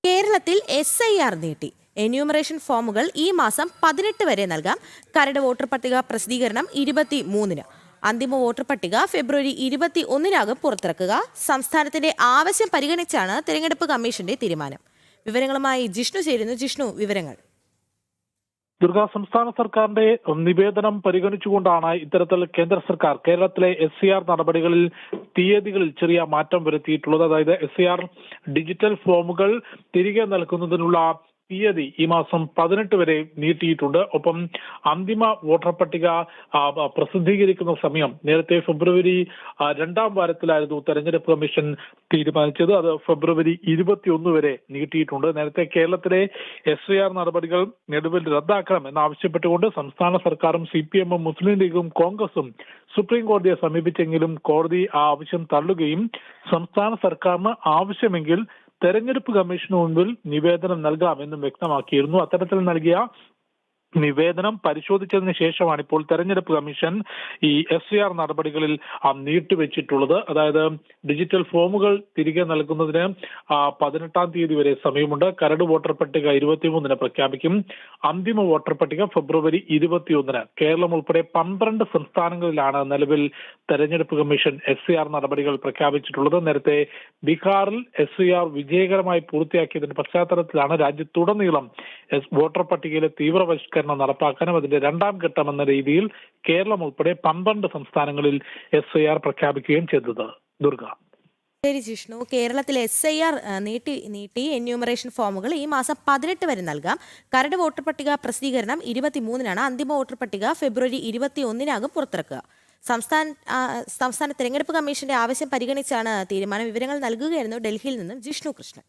കേരളത്തിൽ SIR നീട്ടി. Enumeration ഫോമുകൾ ഈ മാസം 18 വരെ നൽകാം. കരട് വോട്ടർ പട്ടിക പ്രസിദ്ധീകരണം 23-ന്. അന്തിമ വോട്ടർ പട്ടിക ഫെബ്രുവരി 21-നാകും പുറത്തിറക്കുക. സംസ്ഥാനത്തിന്റെ ആവശ്യം പരിഗണിച്ചാണ് തെരഞ്ഞെടുപ്പ് കമ്മീഷന്റെ തീരുമാനം. വിവരങ്ങളുമായി ജിഷ്ണു ചേരുന്നു. ജിഷ്ണു, വിവരങ്ങൾ. ദുർഗ, സംസ്ഥാന സർക്കാരിന്റെ നിവേദനം പരിഗണിച്ചുകൊണ്ടാണ് ഇത്തരത്തിൽ കേന്ദ്ര സർക്കാർ കേരളത്തിലെ SIR നടപടികളിൽ തീയതികളിൽ ചെറിയ മാറ്റം വരുത്തിയിട്ടുള്ളത്. അതായത് SIR ഡിജിറ്റൽ ഫോമുകൾ തിരികെ നൽകുന്നതിനുള്ള തീയതി ഈ മാസം 18 വരെ നീട്ടിയിട്ടുണ്ട്. ഒപ്പം അന്തിമ വോട്ടർ പട്ടിക പ്രസിദ്ധീകരിക്കുന്ന സമയം നേരത്തെ ഫെബ്രുവരി 2-ാം വാരത്തിലായിരുന്നു തെരഞ്ഞെടുപ്പ് കമ്മീഷൻ തീരുമാനിച്ചത്. അത് ഫെബ്രുവരി 21 വരെ നീട്ടിയിട്ടുണ്ട്. നേരത്തെ കേരളത്തിലെ SIR നടപടികൾ നിലവിൽ റദ്ദാക്കണം എന്നാവശ്യപ്പെട്ടുകൊണ്ട് സംസ്ഥാന സർക്കാരും CPM-ഉം മുസ്ലിം ലീഗും കോൺഗ്രസും സുപ്രീം കോടതിയെ സമീപിച്ചെങ്കിലും കോടതി ആ ആവശ്യം തള്ളുകയും സംസ്ഥാന സർക്കാരിന് ആവശ്യമെങ്കിൽ തെരഞ്ഞെടുപ്പ് കമ്മീഷന് മുൻപിൽ നിവേദനം നൽകാമെന്നും വ്യക്തമാക്കിയിരുന്നു. അത്തരത്തിൽ നൽകിയ നിവേദനം പരിശോധിച്ചതിന് ശേഷമാണ് ഇപ്പോൾ തെരഞ്ഞെടുപ്പ് കമ്മീഷൻ ഈ SIR നടപടികളിൽ നീട്ടിവെച്ചിട്ടുള്ളത്. അതായത് ഡിജിറ്റൽ ഫോമുകൾ തിരികെ നൽകുന്നതിന് 18-ാം തീയതി വരെ സമയമുണ്ട്. കരട് വോട്ടർ പട്ടിക 23-ന് പ്രഖ്യാപിക്കും. അന്തിമ വോട്ടർ പട്ടിക ഫെബ്രുവരി 21-ന്. കേരളം ഉൾപ്പെടെ 12 സംസ്ഥാനങ്ങളിലാണ് നിലവിൽ തെരഞ്ഞെടുപ്പ് കമ്മീഷൻ SIR നടപടികൾ പ്രഖ്യാപിച്ചിട്ടുള്ളത്. നേരത്തെ ബീഹാറിൽ SIR വിജയകരമായി പൂർത്തിയാക്കിയതിന്റെ പശ്ചാത്തലത്തിലാണ് രാജ്യത്തുടനീളം വോട്ടർ പട്ടികയിലെ തീവ്രപരിഷ്കരണം നടപ്പാക്കാനും അതിന്റെ 2-ാം ഘട്ടം എന്ന രീതിയിൽ കേരളം ഉൾപ്പെടെ 12 സംസ്ഥാനങ്ങളിൽ SIR പ്രഖ്യാപിക്കുകയും ചെയ്തത്. ദുർഗ. ശരി ജിഷ്ണു, കേരളത്തിൽ SIR നീട്ടി എന്യൂമറേഷൻ ഫോമുകൾ ഈ മാസം 18 വരെ നൽകാം. കരട് വോട്ടർ പട്ടിക പ്രസിദ്ധീകരണം 23-നാണ്. അന്തിമ വോട്ടർ പട്ടിക ഫെബ്രുവരി 21-നാകും പുറത്തിറക്കുക. സംസ്ഥാന തെരഞ്ഞെടുപ്പ് കമ്മീഷന്റെ ആവശ്യം പരിഗണിച്ചാണ് തീരുമാനം. വിവരങ്ങൾ നൽകുകയായിരുന്നു ഡൽഹിയിൽ നിന്നും ജിഷ്ണു കൃഷ്ണൻ.